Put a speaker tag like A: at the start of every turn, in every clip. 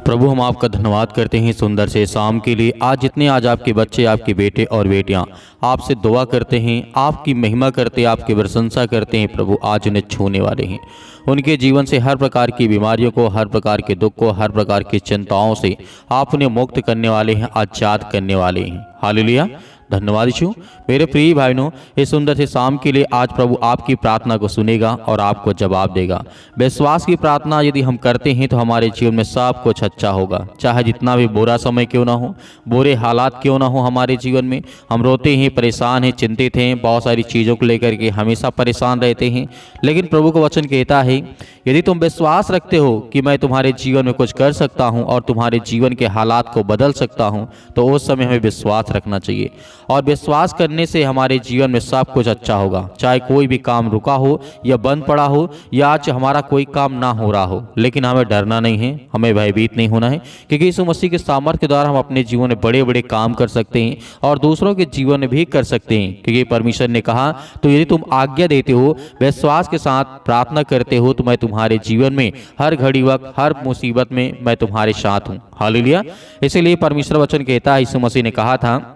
A: प्रभु हम आपका धन्यवाद करते हैं सुंदर से शाम के लिए। आज आपके बच्चे, आपके बेटे और बेटियां आपसे दुआ करते हैं, आपकी महिमा करते हैं, आपकी प्रशंसा करते हैं। प्रभु आज उन्हें छूने वाले हैं, उनके जीवन से हर प्रकार की बीमारियों को, हर प्रकार के दुख को, हर प्रकार की चिंताओं से आप उन्हें मुक्त करने वाले हैं, आजाद करने वाले हैं। हालेलुया, धन्यवाद यीशु। मेरे प्रिय भाइयों, इस सुंदर से शाम के लिए आज प्रभु आपकी प्रार्थना को सुनेगा और आपको जवाब देगा। विश्वास की प्रार्थना यदि हम करते हैं तो हमारे जीवन में सब कुछ अच्छा होगा। चाहे जितना भी बुरा समय क्यों ना हो, बुरे हालात क्यों ना हो हमारे जीवन में, हम रोते हैं, परेशान हैं, चिंतित हैं, बहुत सारी चीज़ों को लेकर के हमेशा परेशान रहते हैं, लेकिन प्रभु का वचन कहता है यदि तुम विश्वास रखते हो कि मैं तुम्हारे जीवन में कुछ कर सकता हूँ और तुम्हारे जीवन के हालात को बदल सकता हूँ, तो उस समय हमें विश्वास रखना चाहिए। और विश्वास करने से हमारे जीवन में सब कुछ अच्छा होगा। चाहे कोई भी काम रुका हो या बंद पड़ा हो या आज हमारा कोई काम ना हो रहा हो, लेकिन हमें डरना नहीं है, हमें भयभीत नहीं होना है, क्योंकि यीशु मसीह के सामर्थ्य के द्वारा हम अपने जीवन में बड़े बड़े काम कर सकते हैं और दूसरों के जीवन में भी कर सकते हैं। क्योंकि परमेश्वर ने कहा तो यदि तुम आज्ञा देते हो, विश्वास के साथ प्रार्थना करते हो, तो मैं तुम्हारे जीवन में हर घड़ी वक्त, हर मुसीबत में मैं तुम्हारे साथ हूँ। हालेलुया। इसीलिए परमेश्वर वचन कहता है, यीशु मसीह ने कहा था,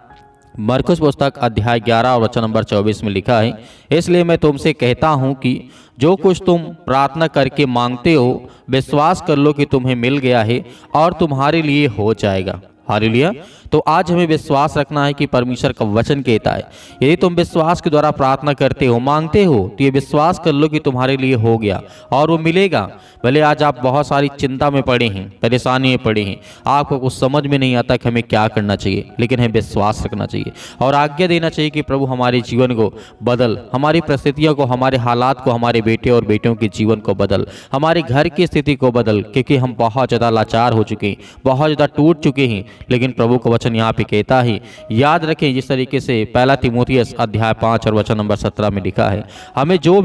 A: मरकुस पुस्तक अध्याय 11 और वचन नंबर 24 में लिखा है, इसलिए मैं तुमसे कहता हूं कि जो कुछ तुम प्रार्थना करके मांगते हो, विश्वास कर लो कि तुम्हें मिल गया है और तुम्हारे लिए हो जाएगा। हालेलुया। तो आज हमें विश्वास रखना है कि परमेश्वर का वचन कहता है यदि तुम विश्वास के द्वारा प्रार्थना करते हो, मांगते हो, तो ये विश्वास कर लो कि तुम्हारे लिए हो गया और वो मिलेगा। भले आज आप बहुत सारी चिंता में पड़े हैं, परेशानी में पड़े हैं, आपको कुछ समझ में नहीं आता कि हमें क्या करना चाहिए, लेकिन हमें विश्वास रखना चाहिए और आज्ञा देना चाहिए कि प्रभु हमारे जीवन को बदल, हमारी परिस्थितियों को, हमारे हालात को, हमारे बेटे और बेटियों के जीवन को बदल, हमारे घर की स्थिति को बदल, क्योंकि हम बहुत ज़्यादा लाचार हो चुके हैं, बहुत ज़्यादा टूट चुके हैं। लेकिन प्रभु का वचन यहाँ पे कहता है, याद रखें जिस तरीके से पहला तीमुथियुस अध्याय 5 और वचन नंबर 17 में लिखा है, हम जो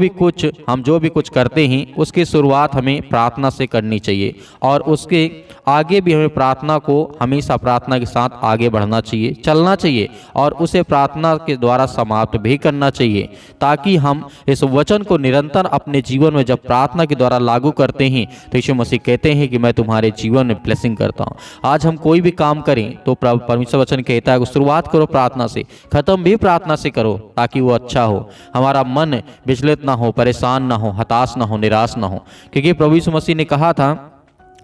A: भी कुछ करते हैं उसकी शुरुआत हमें प्रार्थना से करनी चाहिए और उसके आगे भी हमें प्रार्थना को हमेशा प्रार्थना के साथ आगे बढ़ना चाहिए, चलना चाहिए और उसे प्रार्थना के द्वारा समाप्त भी करना चाहिए, ताकि हम इस वचन को निरंतर अपने जीवन में जब प्रार्थना के द्वारा लागू करते हैं तो यीशु मसीह कहते हैं कि मैं तुम्हारे जीवन में ब्लेसिंग करता हूँ। आज हम कोई भी काम करें तो परमेश्वर वचन कहता है शुरुआत करो प्रार्थना से, खत्म भी प्रार्थना से करो, ताकि वो अच्छा हो, हमारा मन विचलित ना हो, परेशान ना हो, हताश ना हो, निराश ना हो। क्योंकि प्रभु यीशु मसीह ने कहा था,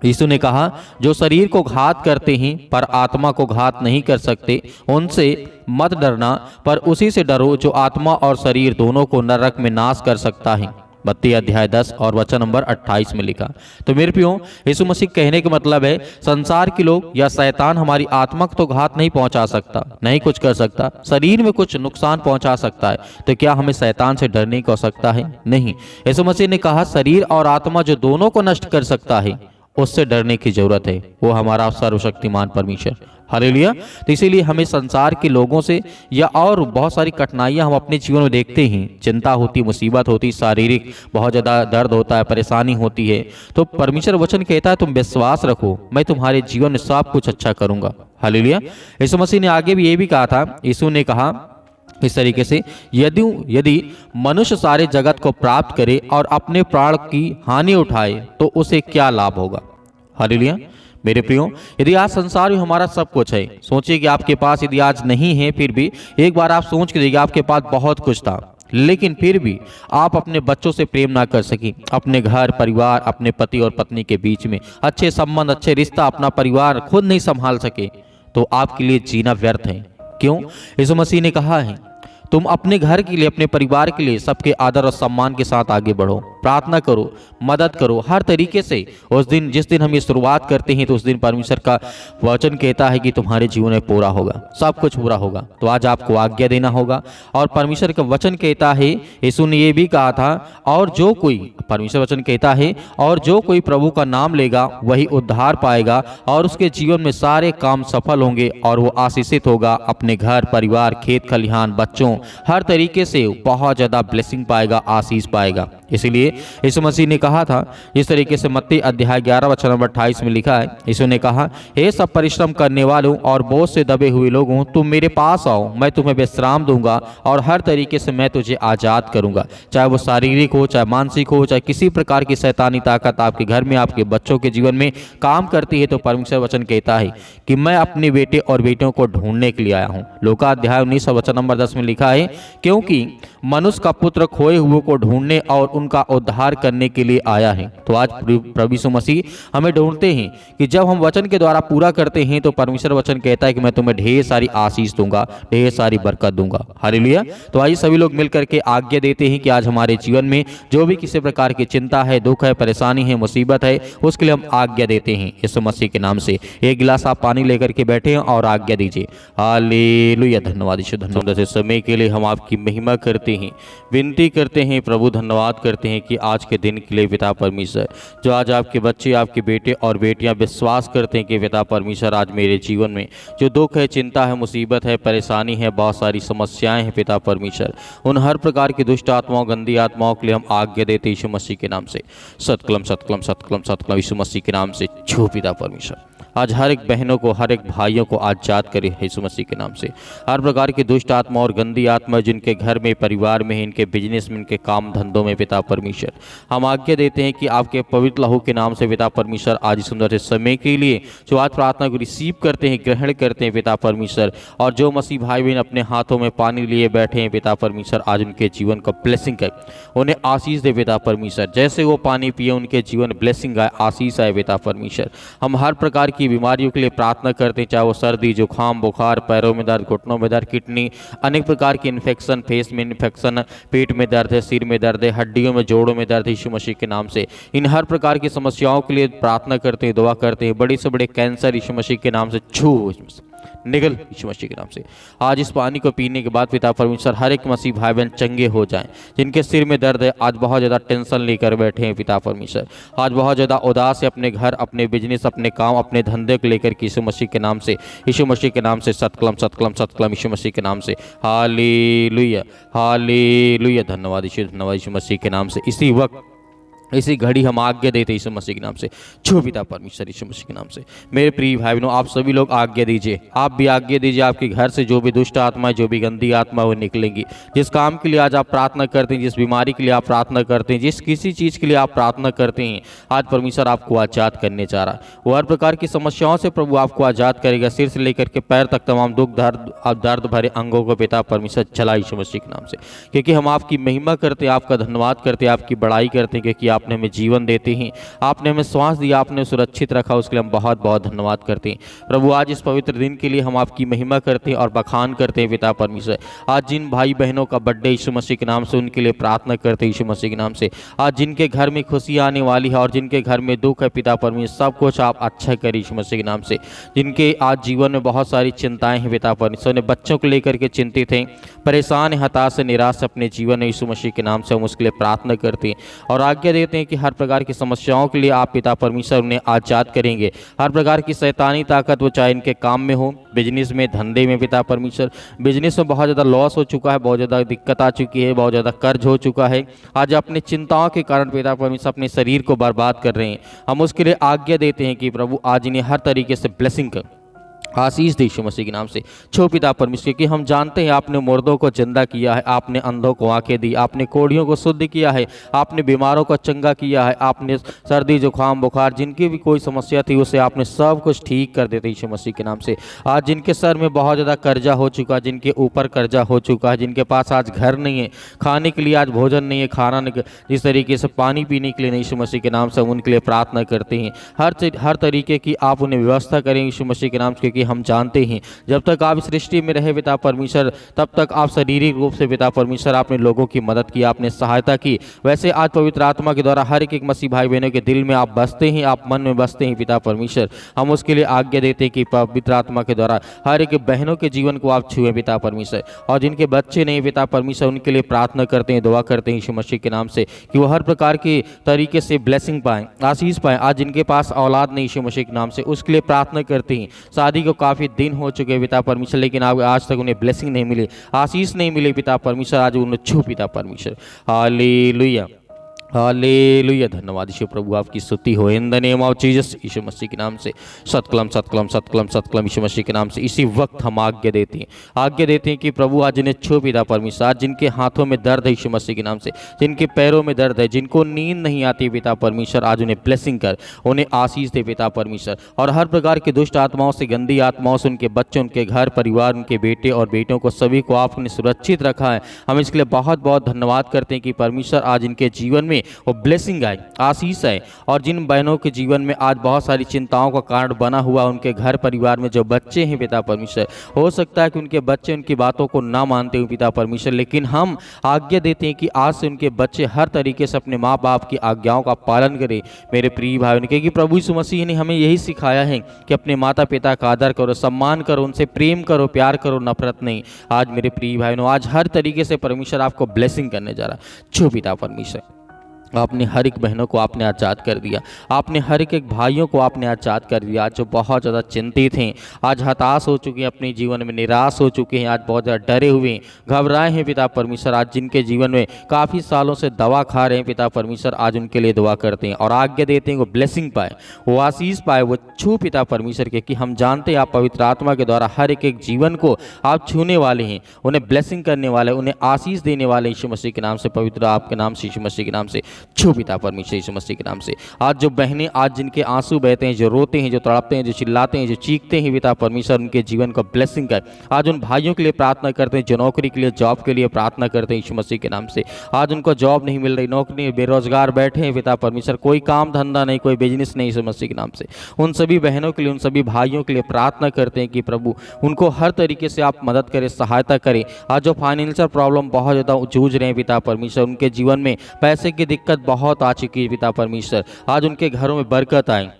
A: यीशु ने कहा जो शरीर को घात करते हैं पर आत्मा को घात नहीं कर सकते, उनसे मत डरना, पर उसी से डरो जो आत्मा और शरीर दोनों को नरक में नाश कर सकता है। मत्ती अध्याय 10 और वचन नंबर 28 में लिखा। तो मेरे प्रियो, यीशु मसीह कहने का मतलब है संसार के लोग या शैतान हमारी आत्मा को तो घात नहीं पहुंचा सकता, नहीं कुछ कर सकता, शरीर में कुछ नुकसान पहुंचा सकता है, तो क्या हमें शैतान से डरने की आवश्यकता है? नहीं। यीशु मसीह ने कहा शरीर और आत्मा जो दोनों को नष्ट कर सकता है, उससे डरने की जरूरत है, वो हमारा सर्वशक्तिमान परमेश्वर। हालेलुया। तो इसीलिए हमें संसार के लोगों से या और बहुत सारी कठिनाइयां हम अपने जीवन में देखते हैं, चिंता होती, मुसीबत होती, शारीरिक बहुत ज़्यादा दर्द होता है, परेशानी होती है, तो परमेश्वर वचन कहता है तुम विश्वास रखो, मैं तुम्हारे जीवन में सब कुछ अच्छा करूंगा। हालेलुया। यीशु मसीह ने आगे भी ये भी कहा था, यीशु ने कहा इस तरीके से, यदि मनुष्य सारे जगत को प्राप्त करे और अपने प्राण की हानि उठाए तो उसे क्या लाभ होगा? हालेलुया। मेरे प्रियो, यदि आज संसार में हमारा सब कुछ है, सोचिए कि आपके पास यदि आज नहीं है, फिर भी एक बार आप सोच के देखिए आपके पास बहुत कुछ था, लेकिन फिर भी आप अपने बच्चों से प्रेम ना कर सकी, अपने घर परिवार, अपने पति और पत्नी के बीच में अच्छे संबंध, अच्छे रिश्ता, अपना परिवार खुद नहीं संभाल सके, तो आपके लिए जीना व्यर्थ है। क्यों? यीशु मसीह ने कहा है तुम अपने घर के लिए, अपने परिवार के लिए सबके आदर और सम्मान के साथ आगे बढ़ो, प्रार्थना करो, मदद करो हर तरीके से। उस दिन जिस दिन हम ये शुरुआत करते हैं तो उस दिन परमेश्वर का वचन कहता है कि तुम्हारे जीवन में पूरा होगा, सब कुछ पूरा होगा। तो आज आपको आज्ञा देना होगा और परमेश्वर का वचन कहता है, यीशु ने ये भी कहा था, और जो कोई, परमेश्वर वचन कहता है, और जो कोई प्रभु का नाम लेगा वही उद्धार पाएगा और उसके जीवन में सारे काम सफल होंगे और वो आशीषित होगा, अपने घर परिवार, खेत खलिहान, बच्चों हर तरीके से बहुत ज़्यादा ब्लेसिंग पाएगा, आशीष पाएगा। इसीलिए यीशु मसीह ने कहा था, इस तरीके से मत्ती अध्याय 11 वचन नंबर 28 में लिखा है, यीशु ने कहा, हे सब परिश्रम करने वालों और बोझ से दबे हुए लोगों, तुम मेरे पास आओ, मैं तुम्हें विश्राम दूंगा और हर तरीके से मैं तुझे आज़ाद करूंगा। चाहे वो शारीरिक हो, चाहे मानसिक हो, चाहे किसी प्रकार की शैतानी ताकत आपके घर में, आपके बच्चों के जीवन में काम करती है, तो परमेश्वर वचन कहता है कि मैं अपने बेटे और बेटियों को ढूंढने के लिए आया हूँ। लूका अध्याय 19 वचन नंबर 10 में लिखा है, क्योंकि मनुष्य का पुत्र खोए हुए को ढूंढने और उनका उद्धार करने के लिए आया है। तो आज प्रभु यीशु मसीह हमें ढूंढते हैं कि जब हम वचन के द्वारा पूरा करते हैं तो परमेश्वर वचन कहता है कि मैं तुम्हें ढेर सारी आशीष दूंगा, ढेर सारी बरकत दूंगा। हालेलुया। तो आइए सभी लोग मिलकर के आज्ञा देते हैं कि आज हमारे जीवन में जो भी किसी प्रकार की चिंता है, दुख है, परेशानी है, मुसीबत है, उसके लिए हम आज्ञा देते हैं यीशु मसीह के नाम से। एक गिलास आप पानी लेकर के बैठे हैं और आज्ञा दीजिए। हालेलुया। धन्यवाद यीशु, धन्यवाद। इस समय के लिए हम आपकी महिमा करते हैं, विनती करते हैं प्रभु, धन्यवाद करते हैं कि आज के दिन के लिए पिता परमेश्वर, जो आज आपके बच्चे, आपके बेटे और बेटियां विश्वास करते हैं कि पिता परमेश्वर आज मेरे जीवन में जो दुख है, चिंता है, मुसीबत है, परेशानी है, बहुत सारी समस्याएं हैं पिता परमेश्वर, उन हर प्रकार की दुष्ट आत्माओं, गंदी आत्माओं के लिए हम आज्ञा देते यीशु मसीह के नाम से। सतकलम सतकलम सतकलम सतकलम यीशु मसीह के नाम से छू पिता परमेश्वर। आज हर एक बहनों को, हर एक भाइयों को आजाद करे यीशु मसीह के नाम से। हर प्रकार की दुष्ट आत्मा और गंदी आत्मा जिनके घर में, परिवार में, इनके बिजनेस में, इनके काम धंधों में पिता परमेश्वर, हम आज्ञा देते हैं कि आपके पवित्र लहू के नाम से पिता परमेश्वर आज सुंदर से समय के लिए जो आज प्रार्थना को रिसीव करते हैं, ग्रहण करते हैं पिता परमेश्वर, और जो मसीह भाई बहन अपने हाथों में पानी लिए बैठे हैं पिता परमेश्वर, आज उनके जीवन को ब्लेसिंग कर, उन्हें आशीष दे पिता परमेश्वर। जैसे वो पानी पिए उनके जीवन ब्लेसिंग आए, आशीष आए पिता परमेश्वर। हम हर प्रकार की बीमारियों के लिए प्रार्थना करते हैं, चाहे वो सर्दी, जुकाम, बुखार, पैरों में दर्द, घुटनों में दर्द, किडनी, अनेक प्रकार की इन्फेक्शन, फेस में इन्फेक्शन, पेट में दर्द है, सिर में दर्द है, हड्डियों में, जोड़ों में दर्द, यीशु मसीह के नाम से इन हर प्रकार की समस्याओं के लिए प्रार्थना करते हैं, दुआ करते हैं। बड़े से बड़े कैंसर यीशु मसीह के नाम से छू निकल यीशु मसीह के नाम से। आज इस पानी को पीने के बाद पिता परमेश्वर हर एक मसीह भाई बहन चंगे हो जाएं। जिनके सिर में दर्द है, आज बहुत ज़्यादा टेंशन लेकर बैठे हैं पिता परमेश्वर, आज बहुत ज़्यादा उदास है अपने घर, अपने बिजनेस, अपने काम, अपने धंधे को लेकर यीशु मसीह के नाम से, यीशु मसीह के नाम से सतकलम सतकलम सतकलम यीशु मसीह के नाम से। Hallelujah hallelujah. धन्यवाद यीशु, धन्यवाद यीशु मसीह के नाम से। इसी वक्त, इसी घड़ी हम आज्ञा देते यीशु मसीह के नाम से, छू पिता परमेश्वर यीशु मसीह के नाम से। मेरे प्रिय भाई बहनों, आप सभी लोग आज्ञा दीजिए, आप भी आज्ञा दीजिए। आपके घर से जो भी दुष्ट आत्मा है, जो भी गंदी आत्मा है, वो निकलेंगी। जिस काम के लिए आज आप प्रार्थना करते हैं, जिस बीमारी के लिए आप प्रार्थना करते हैं, जिस किसी चीज़ के लिए आप प्रार्थना करते हैं, आज परमेश्वर आपको आज़ाद करने जा रहा है। वो हर प्रकार की समस्याओं से प्रभु आपको आज़ाद करेगा, सिर से लेकर के पैर तक तमाम दुख, दर्द भरे अंगों को पिता परमेश्वर चला यीशु मसीह के नाम से। क्योंकि हम आपकी महिमा करते हैं, आपका धन्यवाद करते हैं, आपकी बड़ाई करते हैं, क्योंकि आपने हमें जीवन देते हैं, आपने हमें श्वास दिया, आपने सुरक्षित रखा, उसके लिए हम बहुत बहुत धन्यवाद करते हैं। प्रभु आज इस पवित्र दिन के लिए हम आपकी महिमा करते हैं और बखान करते हैं पिता परमेश्वर। आज जिन भाई बहनों का बर्थडे यीशु मसीह के नाम से, उनके लिए प्रार्थना करते हैं यीशु मसीह के नाम से। आज जिनके घर में खुशी आने वाली है और जिनके घर में दुख है पिता परमेश्वर, सब कुछ आप अच्छा करें यीशु मसीह के नाम से। जिनके आज जीवन में बहुत सारी चिंताएं हैं पिता परमेश्वर, ने बच्चों को लेकर के चिंतित हैं, परेशान है, हताश, निराश अपने जीवन में, यीशु मसीह के नाम से हम उसके लिए प्रार्थना करते हैं और आज्ञा देते हैं कि हर प्रकार की समस्याओं के लिए आप पिता परमेश्वर उन्हें आजाद करेंगे। हर प्रकार की शैतानी ताकत, वो चाहे इनके काम में हो, बिजनेस में, धंधे में पिता परमेश्वर। बिजनेस में बहुत ज़्यादा लॉस हो चुका है, बहुत ज़्यादा दिक्कत आ चुकी है, बहुत ज़्यादा कर्ज हो चुका है। आज अपने चिंताओं के कारण पिता परमेश्वर अपने शरीर को बर्बाद कर रहे हैं। हम उसके लिए आज्ञा देते हैं कि प्रभु आज इन्हें हर तरीके से ब्लेसिंग कर, आशीष दे यीशु मसीह के नाम से। छो पिता परमेश्वर, कि हम जानते हैं आपने मुर्दों को जिंदा किया है, आपने अंधों को आंखें दी, आपने कोढ़ियों को शुद्ध किया है, आपने बीमारों को चंगा किया है, आपने सर्दी, जुकाम, बुखार, जिनकी भी कोई समस्या थी उसे आपने सब कुछ ठीक कर देते यीशु मसीह के नाम से। आज जिनके सर में बहुत ज़्यादा कर्जा हो चुका है, जिनके ऊपर कर्जा हो चुका है, जिनके पास आज घर नहीं है, खाने के लिए आज भोजन नहीं है, खाना नहीं, जिस तरीके से पानी पीने के लिए नहीं, यीशु मसीह के नाम से हम उनके लिए प्रार्थना करते हैं। हर तरीके की आप उन्हें व्यवस्था करें यीशु मसीह के नाम से, क्योंकि हम जानते हैं जब तक आप इस सृष्टि में रहे पिता परमेश्वर, तब तक आप शारीरिक रूप से पिता परमेश्वर आपने लोगों की मदद की, आपने सहायता की। वैसे आज पवित्र आत्मा के द्वारा हर एक मसीह भाई बहनों के दिल में आप बसते हैं, आप मन में बसते हैं पिता परमेश्वर। हम उसके लिए आज्ञा देते हैं कि पवित्र आत्मा के द्वारा हर एक बहनों के जीवन को आप छुएं पिता परमेश्वर, और जिनके बच्चे नहीं पिता परमेश्वर उनके लिए प्रार्थना करते हैं, दुआ करते हैं यीशु मसीह के नाम से कि वो हर प्रकार के तरीके से ब्लेसिंग पाएं, आशीष पाएं। आज जिनके पास औलाद नहीं यीशु मसीह के नाम से, उसके लिए प्रार्थना करते हैं। शादी को लोग काफ़ी दिन हो चुके हैं पिता परमेश्वर, लेकिन आज तक उन्हें ब्लेसिंग नहीं मिली, आशीष नहीं मिली पिता परमेश्वर। आज उन्हें छू पिता परमेश्वर। Hallelujah, hallelujah. धन्यवाद यीशु प्रभु, आपकी स्तुति हो in the name of Jesus, यीशु मसीह के नाम से। सतकलम सतकलम सतकलम सतकलम यीशु मसीह के नाम से। इसी वक्त हम आज्ञा देते हैं कि प्रभु आज इन्हें छू पिता परमेश्वर। आज जिनके हाथों में दर्द है यीशु मसीह के नाम से, जिनके पैरों में दर्द है, जिनको नींद नहीं आती पिता परमेश्वर, आज उन्हें ब्लेसिंग कर, उन्हें आशीष दे पिता परमेश्वर। और हर प्रकार की दुष्ट आत्माओं से, गंदी आत्माओं से उनके बच्चे, उनके घर परिवार, उनके बेटे और बेटियों को, सभी को आपने सुरक्षित रखा है। हम इसके लिए बहुत बहुत धन्यवाद करते हैं कि परमेश्वर आज इनके जीवन में वो ब्लेसिंग आए, आशीष आए। और जिन बहनों के जीवन में आज बहुत सारी चिंताओं का कारण बना हुआ, उनके घर परिवार में जो बच्चे हैं पिता परमेश्वर, हो सकता है कि उनके बच्चे उनकी बातों को ना मानते हो पिता परमेश्वर, लेकिन हम आज्ञा देते हैं कि आज से उनके बच्चे हर तरीके से अपने माँ बाप की आज्ञाओं का पालन करें मेरे प्रिय भाई। क्योंकि प्रभु यीशु मसीह ने हमें यही सिखाया है कि अपने माता पिता का आदर करो, सम्मान करो, उनसे प्रेम करो, प्यार करो, नफरत नहीं। आज मेरे प्रिय भाइयों, आज हर तरीके से परमेश्वर आपको ब्लेसिंग करने जा रहा है। छू पिता परमेश्वर, आपने हर एक बहनों को आपने आज़ाद कर दिया, आपने हर एक भाइयों को आपने आज़ाद कर दिया। आज जो बहुत ज़्यादा चिंतित हैं, आज हताश हो चुके हैं, अपने जीवन में निराश हो चुके हैं, आज बहुत ज़्यादा डरे हुए हैं, घबराए हैं पिता परमेश्वर, आज जिनके जीवन में काफ़ी सालों से दवा खा रहे हैं पिता परमेश्वर, आज उनके लिए दुआ करते हैं और आज्ञा देते हैं वो ब्लेसिंग पाए, वो आशीष पाए, वो छू पिता परमेश्वर के। कि हम जानते हैं आप पवित्र आत्मा के द्वारा हर एक जीवन को आप छूने वाले हैं, उन्हें ब्लेसिंग करने वाले, उन्हें आशीष देने वाले यीशु मसीह के नाम से, पवित्र आपके नाम से, यीशु मसीह के नाम से। छू पिता परमेश्वर यीशु मसीह के नाम से। आज जो बहनें, आज जिनके आंसू बहते हैं, जो रोते हैं, जो तड़पते हैं, जो चिल्लाते हैं, जो चीखते हैं पिता परमेश्वर, उनके जीवन को ब्लेसिंग कर। आज उन भाइयों के लिए प्रार्थना करते हैं जो नौकरी के लिए, जॉब के लिए प्रार्थना करते हैं यीशु मसीह के नाम से। आज उनको जॉब नहीं मिल रही, नौकरी, बेरोजगार बैठे हैं पिता परमेश्वर, कोई काम धंधा नहीं, कोई बिजनेस नहीं यीशु मसीह के नाम से। उन सभी बहनों के लिए, उन सभी भाइयों के लिए प्रार्थना करते हैं कि प्रभु उनको हर तरीके से आप मदद करें, सहायता करें। आज जो फाइनेंशियल प्रॉब्लम बहुत ज़्यादा जूझ रहे हैं पिता परमेश्वर, उनके जीवन में पैसे की दिक्कत बहुत आ चुकी है पिता परमेश्वर, आज उनके घरों में बरकत आए,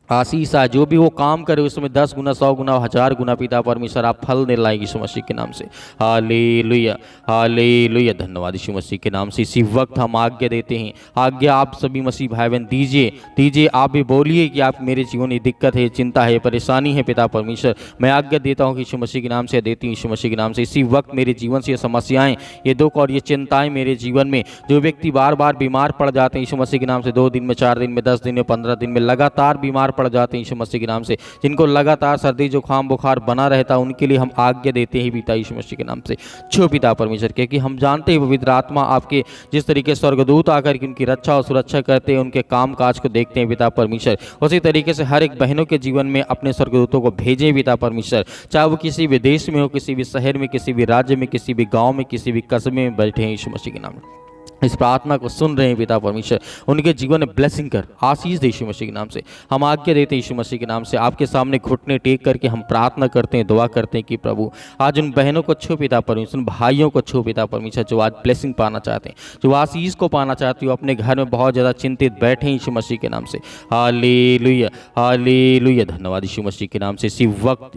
A: आशीष आए। जो भी वो काम करे उसमें 10 गुना, 100 गुना, 1000 गुना पिता परमेश्वर आप फल दे लाएगी यीशु मसीह के नाम से। Hallelujah, hallelujah. धन्यवाद यीशु मसीह के नाम से। इसी वक्त हम आज्ञा देते हैं, आज्ञा आप सभी मसीह भाई बहन दीजिए। आप भी बोलिए कि आप मेरे जीवन में दिक्कत है, चिंता है, परेशानी है पिता परमेश्वर, मैं आज्ञा देता हूँ कि यीशु मसीह के नाम से देती हूँ, यीशु मसीह के नाम से। इसी वक्त मेरे जीवन से ये समस्याएं, ये दुख और ये चिंताएं मेरे जीवन में, जो व्यक्ति बार बार बीमार पड़ जाते हैं यीशु मसीह के नाम से, 2 दिन में, 4 दिन में, 10 दिन में, 15 दिन में लगातार बीमार पड़ जाते हैं यीशु मसीह के नाम से, जिनको लगातार सर्दी जुकाम बुखार बना रहता है, उनके लिए हम आज्ञा देते हैं पिता यीशु मसीह के नाम से। छो पिता परमेश्वर के, कि हम जानते हैं पवित्र आत्मा आपके जिस तरीके से स्वर्गदूत आकर के उनकी रक्षा और सुरक्षा करते हैं, उनके काम काज को देखते हैं पिता परमेश्वर, उसी तरीके से हर एक बहनों के जीवन में अपने स्वर्गदूतों को भेजें पिता परमेश्वर। चाहे वो किसी भी देश में हो, किसी भी शहर में, किसी भी राज्य में, किसी भी गाँव में, किसी भी कस्बे में बैठे हैं यीशु मसीह के नाम में, इस प्रार्थना को सुन रहे हैं पिता परमेश्वर, उनके जीवन में ब्लेसिंग कर, आशीष दे यीशु मसीह के नाम से। हम आज्ञा देते हैं यीशु मसीह के नाम से, आपके सामने घुटने टेक करके हम प्रार्थना करते हैं, दुआ करते हैं कि प्रभु आज उन बहनों को छू पिता परमेश्वर, उन भाइयों को छू पिता परमेश्वर, जो आज ब्लेसिंग पाना चाहते हैं, जो आशीष को पाना चाहते हो, अपने घर में बहुत ज़्यादा चिंतित बैठे हैं यीशु मसीह के नाम से। Hallelujah, hallelujah. धन्यवाद यीशु मसीह के नाम से।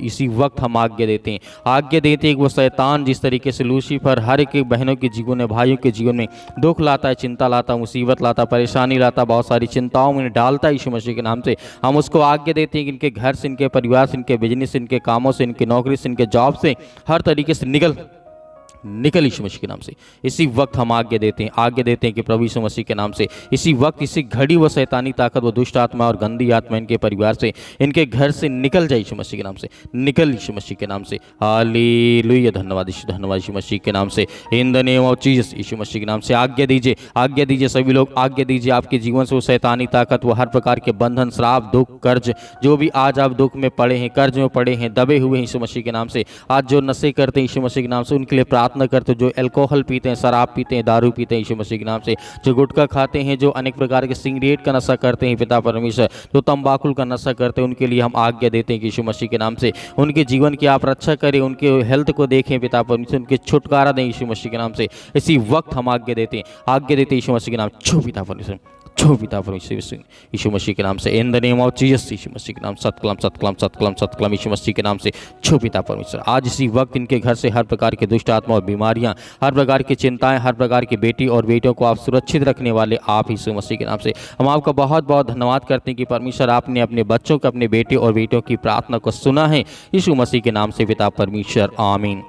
A: इसी वक्त हम आज्ञा देते हैं कि वो शैतान जिस तरीके से लूसीफर हर एक बहनों के जीवन में, भाइयों के जीवन में दुख लाता है, चिंता लाता, मुसीबत लाता, परेशानी लाता, बहुत सारी चिंताओं में डालता है यीशु मसीह के नाम से, हम उसको आज्ञा देते हैं कि इनके घर से, इनके परिवार से, इनके बिजनेस से, इनके कामों से, इनकी नौकरी से, इनके जॉब से हर तरीके से निकल यीशु मसीह के नाम से। इसी वक्त हम आज्ञा देते हैं कि प्रभु यीशु मसीह के नाम से, इसी वक्त, इसी घड़ी वो शैतानी ताकत, वो दुष्ट आत्मा और गंदी आत्मा इनके परिवार से, इनके घर से निकल जाए यीशु मसीह के नाम से, निकल यीशु मसीह के नाम से। हालेलुया। धन्यवाद यीशु मसीह के नाम से। In the name of Jesus, यीशु मसीह के नाम से आज्ञा दीजिए सभी लोग, आज्ञा दीजिए आपके जीवन से वो शैतानी ताकत, वो हर प्रकार के बंधन, श्राप, दुख, कर्ज, जो भी आज आप दुख में पड़े हैं, कर्ज में पड़े हैं, दबे हुए हैं यीशु मसीह के नाम से, आज जो नशे करते हैं यीशु मसीह के नाम से, उनके लिए प्रार्थना करते, जो अल्कोहल पीते हैं, शराब पीते हैं, दारू पीते हैं यीशु मसीह के नाम से, जो गुटखा खाते हैं, जो अनेक प्रकार के सिगरेट का नशा करते हैं पिता परमेश्वर, जो तंबाकू का नशा करते हैं, उनके लिए हम आज्ञा देते हैं कि यीशु मसीह के नाम से उनके जीवन की आप रक्षा करें, उनके हेल्थ को देखें पिता परमेश्वर, उनके छुटकारा दें यीशु मसीह के नाम से। इसी वक्त हम आज्ञा देते हैं यीशु मसीह के नाम, छू पिता परमेश्वर, छो पिता परमेश्वर यीशु मसीह के नाम से, in the name of Jesus यीशु मसीह के नाम, सतकलम सतकलम सतकलम सतकलम यीशु मसीह के नाम से छो पिता परमेश्वर। आज इसी वक्त इनके घर से हर प्रकार के दुष्ट आत्मा और बीमारियां, हर प्रकार की चिंताएं, हर प्रकार की बेटी और बेटियों को आप सुरक्षित रखने वाले आप यीशु मसीह के नाम से हम आपका बहुत बहुत धन्यवाद करते हैं कि परमेश्वर आपने अपने बच्चों को, अपने बेटे और बेटियों की प्रार्थना को सुना है यीशु मसीह के नाम से पिता परमेश्वर, आमीन।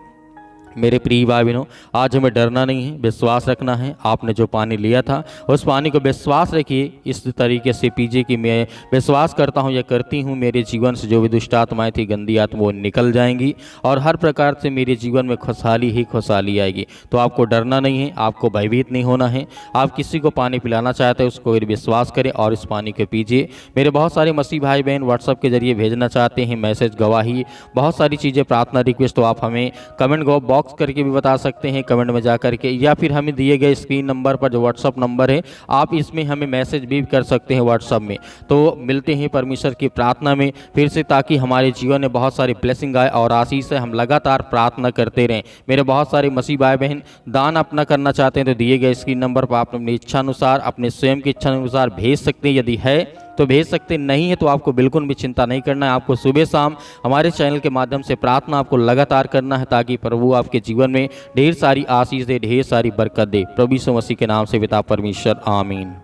A: मेरे प्रिय भाई बहनों, आज हमें डरना नहीं है, विश्वास रखना है। आपने जो पानी लिया था उस पानी को विश्वास रखिए, इस तरीके से पीजिए कि मैं विश्वास करता हूँ या करती हूँ मेरे जीवन से जो भी दुष्ट आत्माएँ थी, गंदी आत्मा, वो निकल जाएंगी और हर प्रकार से मेरे जीवन में खुशहाली ही खुशहाली आएगी। तो आपको डरना नहीं है, आपको भयभीत नहीं होना है। आप किसी को पानी पिलाना चाहते हैं उसको विश्वास करें और इस पानी को पीजिए। मेरे बहुत सारे मसीह भाई बहन व्हाट्सएप के जरिए भेजना चाहते हैं मैसेज, गवाही, बहुत सारी चीज़ें, प्रार्थना, रिक्वेस्ट, तो आप हमें कमेंट बॉक्स करके भी बता सकते हैं, कमेंट में जा करके, या फिर हमें दिए गए स्क्रीन नंबर पर जो व्हाट्सअप नंबर है आप इसमें हमें मैसेज भी कर सकते हैं व्हाट्सअप में। तो मिलते हैं परमेश्वर की प्रार्थना में फिर से, ताकि हमारे जीवन में बहुत सारी ब्लेसिंग आए और आशीष से हम लगातार प्रार्थना करते रहें। मेरे बहुत सारे मसीह भाई बहन दान अपना करना चाहते हैं तो दिए गए स्क्रीन नंबर पर आप अपनी इच्छा अनुसार, अपने स्वयं की इच्छा अनुसार भेज सकते हैं। यदि है तो भेज सकते, नहीं है तो आपको बिल्कुल भी चिंता नहीं करना है। आपको सुबह शाम हमारे चैनल के माध्यम से प्रार्थना आपको लगातार करना है, ताकि प्रभु आपके जीवन में ढेर सारी आशीष दे, ढेर सारी बरकत दे। प्रभु यीशु मसीह के नाम से पिता परमेश्वर, आमीन।